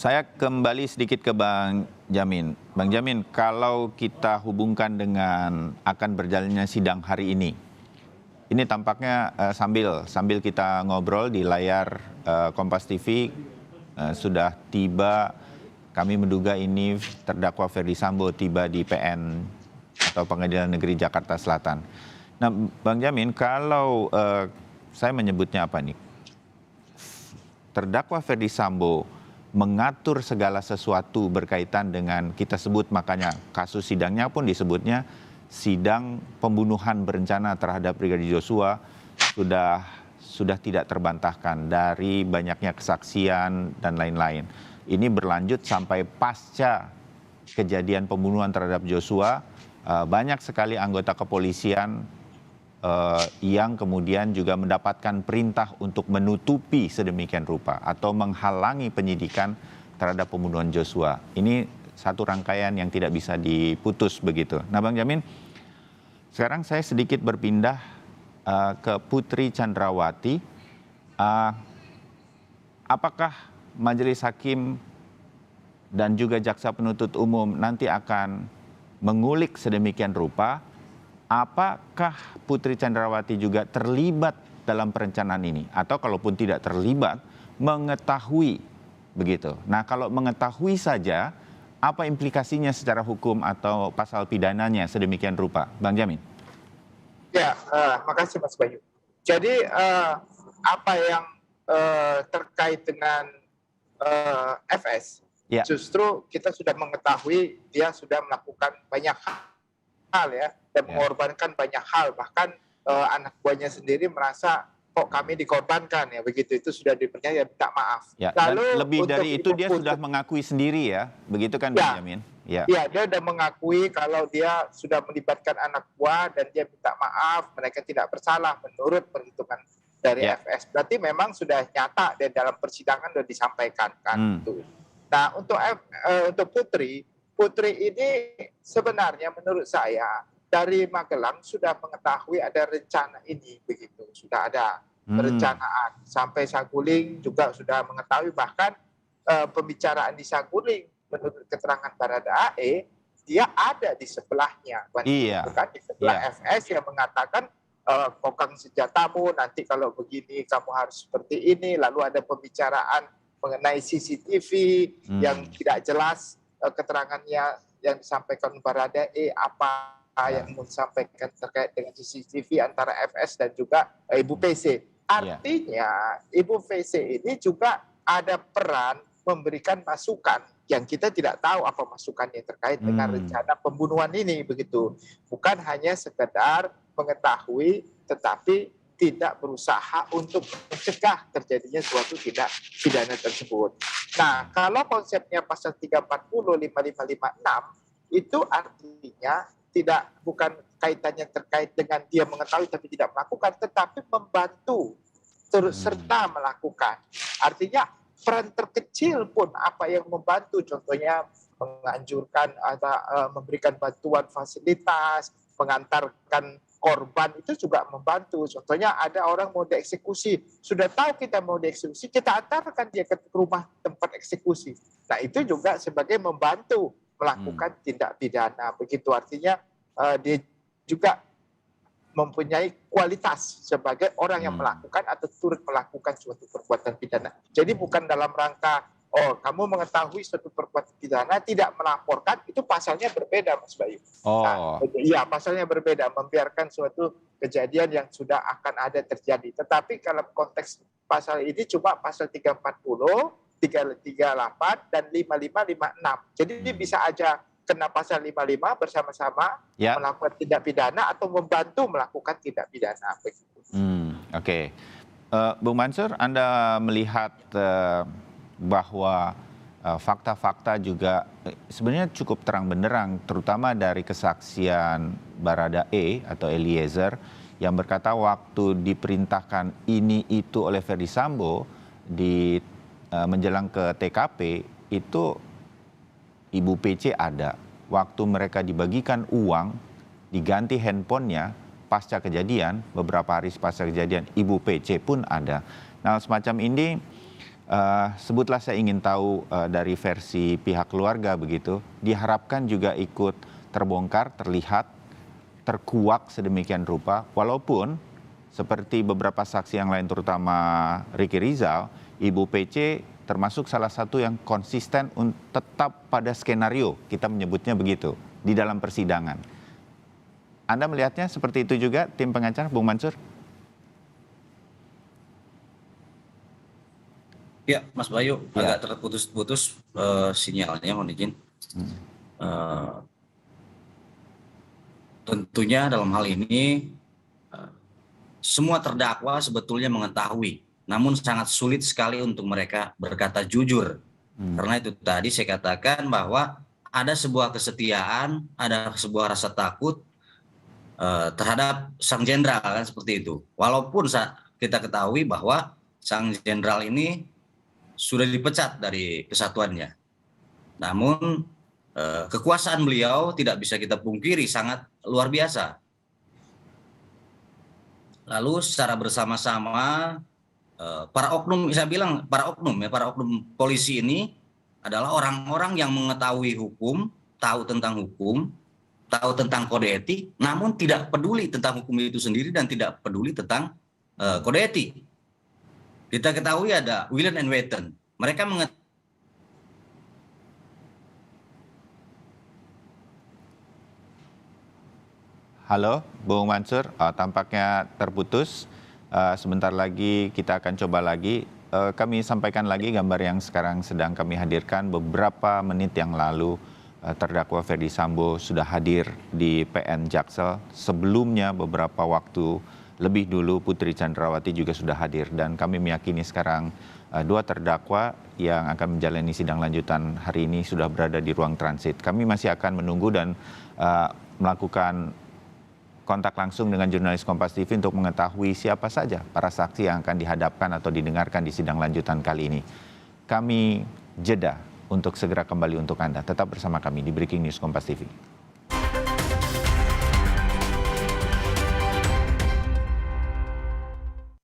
Saya kembali sedikit ke Bang Jamin. Bang Jamin, kalau kita hubungkan dengan akan berjalannya sidang hari ini tampaknya sambil kita ngobrol di layar Kompas TV sudah tiba. Kami menduga ini terdakwa Ferdy Sambo tiba di PN atau Pengadilan Negeri Jakarta Selatan. Nah, Bang Jamin, kalau saya menyebutnya apa nih? Terdakwa Ferdy Sambo mengatur segala sesuatu berkaitan dengan, kita sebut makanya kasus sidangnya pun disebutnya sidang pembunuhan berencana terhadap Brigadir Joshua, sudah tidak terbantahkan dari banyaknya kesaksian dan lain-lain. Ini berlanjut sampai pasca kejadian pembunuhan terhadap Joshua, banyak sekali anggota kepolisian yang kemudian juga mendapatkan perintah untuk menutupi sedemikian rupa atau menghalangi penyidikan terhadap pembunuhan Joshua. Ini satu rangkaian yang tidak bisa diputus begitu. Nah, Bang Jamin, sekarang saya sedikit berpindah ke Putri Chandrawati. Apakah Majelis Hakim dan juga Jaksa Penuntut Umum nanti akan mengulik sedemikian rupa? Apakah Putri Chandrawati juga terlibat dalam perencanaan ini? Atau kalaupun tidak terlibat, mengetahui begitu. Nah, kalau mengetahui saja, apa implikasinya secara hukum atau pasal pidananya sedemikian rupa? Bang Jamin. Ya, makasih Mas Bayu. Jadi apa yang terkait dengan FS, Ya. justru kita sudah mengetahui dia sudah melakukan banyak hal ya, dan mengorbankan banyak hal, bahkan anak buahnya sendiri merasa kok kami dikorbankan ya, begitu, itu sudah dipercaya, minta maaf. Ya, Lalu dan lebih dari itu dia sudah mengakui sendiri ya, begitu kan Bang Jamin? Ya, dia sudah mengakui kalau dia sudah melibatkan anak buah dan dia minta maaf, mereka tidak bersalah menurut perhitungan dari FS. Berarti memang sudah nyata dan dalam persidangan sudah disampaikan kan itu. Nah, untuk Putri ini sebenarnya menurut saya dari Magelang sudah mengetahui ada rencana ini begitu, sudah ada perencanaan. Sampai Saguling juga sudah mengetahui, bahkan pembicaraan di Saguling menurut keterangan Baradae dia ada di sebelahnya, bukan di sebelah FS yang mengatakan kokang senjatamu, nanti kalau begini kamu harus seperti ini. Lalu ada pembicaraan mengenai CCTV yang tidak jelas keterangannya yang disampaikan Baradae, apa yang disampaikan terkait dengan CCTV antara FS dan juga Ibu PC. Artinya Ibu PC ini juga ada peran memberikan masukan yang kita tidak tahu apa masukannya terkait dengan rencana pembunuhan ini begitu. Bukan hanya sekedar mengetahui tetapi tidak berusaha untuk mencegah terjadinya suatu tindak pidana tersebut. Nah, kalau konsepnya pasal 340, 5556 itu artinya bukan kaitannya terkait dengan dia mengetahui tapi tidak melakukan, tetapi membantu terus serta melakukan. Artinya peran terkecil pun apa yang membantu, contohnya menganjurkan atau memberikan bantuan fasilitas, mengantarkan korban, itu juga membantu. Contohnya ada orang mau dieksekusi, sudah tahu kita mau dieksekusi, kita antarkan dia ke rumah tempat eksekusi. Nah, itu juga sebagai membantu melakukan tindak pidana. Begitu, artinya dia juga mempunyai kualitas sebagai orang yang melakukan atau turut melakukan suatu perbuatan pidana. Jadi bukan dalam rangka, oh kamu mengetahui suatu perbuatan pidana tidak melaporkan, itu pasalnya berbeda Mas Bayu. Iya, pasalnya berbeda, membiarkan suatu kejadian yang sudah akan ada terjadi. Tetapi kalau konteks pasal ini cuma pasal 340, 338, dan 5556. Jadi dia bisa aja kena pasal 55 bersama-sama melakukan tindak pidana atau membantu melakukan tindak pidana. Oke. Bung Mansur, Anda melihat bahwa fakta-fakta juga sebenarnya cukup terang benderang, terutama dari kesaksian Baradae atau Eliezer yang berkata waktu diperintahkan ini itu oleh Ferdy Sambo menjelang ke TKP itu Ibu PC ada. Waktu mereka dibagikan uang, diganti handphonenya pasca kejadian, beberapa hari pasca kejadian, Ibu PC pun ada. Nah, semacam ini Sebutlah saya ingin tahu dari versi pihak keluarga begitu, diharapkan juga ikut terbongkar, terlihat, terkuak sedemikian rupa, walaupun seperti beberapa saksi yang lain terutama Ricky Rizal, Ibu PC termasuk salah satu yang konsisten tetap pada skenario, kita menyebutnya begitu, di dalam persidangan. Anda melihatnya seperti itu juga, tim pengacara, Bung Mansur? Ya, Mas Bayu, Ya. agak terputus-putus sinyalnya, mohon izin. Tentunya dalam hal ini semua terdakwa sebetulnya mengetahui, namun sangat sulit sekali untuk mereka berkata jujur. Karena itu tadi saya katakan bahwa ada sebuah kesetiaan, ada sebuah rasa takut terhadap sang jenderal, kan seperti itu. Walaupun kita ketahui bahwa sang jenderal ini sudah dipecat dari kesatuannya. Namun kekuasaan beliau tidak bisa kita pungkiri sangat luar biasa. Lalu secara bersama-sama para oknum, saya bilang para oknum polisi ini adalah orang-orang yang mengetahui hukum, tahu tentang hukum, tahu tentang kode etik, namun tidak peduli tentang hukum itu sendiri dan tidak peduli tentang kode etik. Kita ketahui ada Willen and Wetten. Mereka Halo, Bung Mansur, tampaknya terputus. Sebentar lagi kita akan coba lagi. Kami sampaikan lagi gambar yang sekarang sedang kami hadirkan. Beberapa menit yang lalu terdakwa Ferdy Sambo sudah hadir di PN Jaksel. Sebelumnya beberapa waktu lebih dulu Putri Chandrawati juga sudah hadir. Dan kami meyakini sekarang dua terdakwa yang akan menjalani sidang lanjutan hari ini sudah berada di ruang transit. Kami masih akan menunggu dan melakukan kontak langsung dengan jurnalis Kompas TV untuk mengetahui siapa saja para saksi yang akan dihadapkan atau didengarkan di sidang lanjutan kali ini. Kami jeda untuk segera kembali untuk Anda. Tetap bersama kami di Breaking News Kompas TV.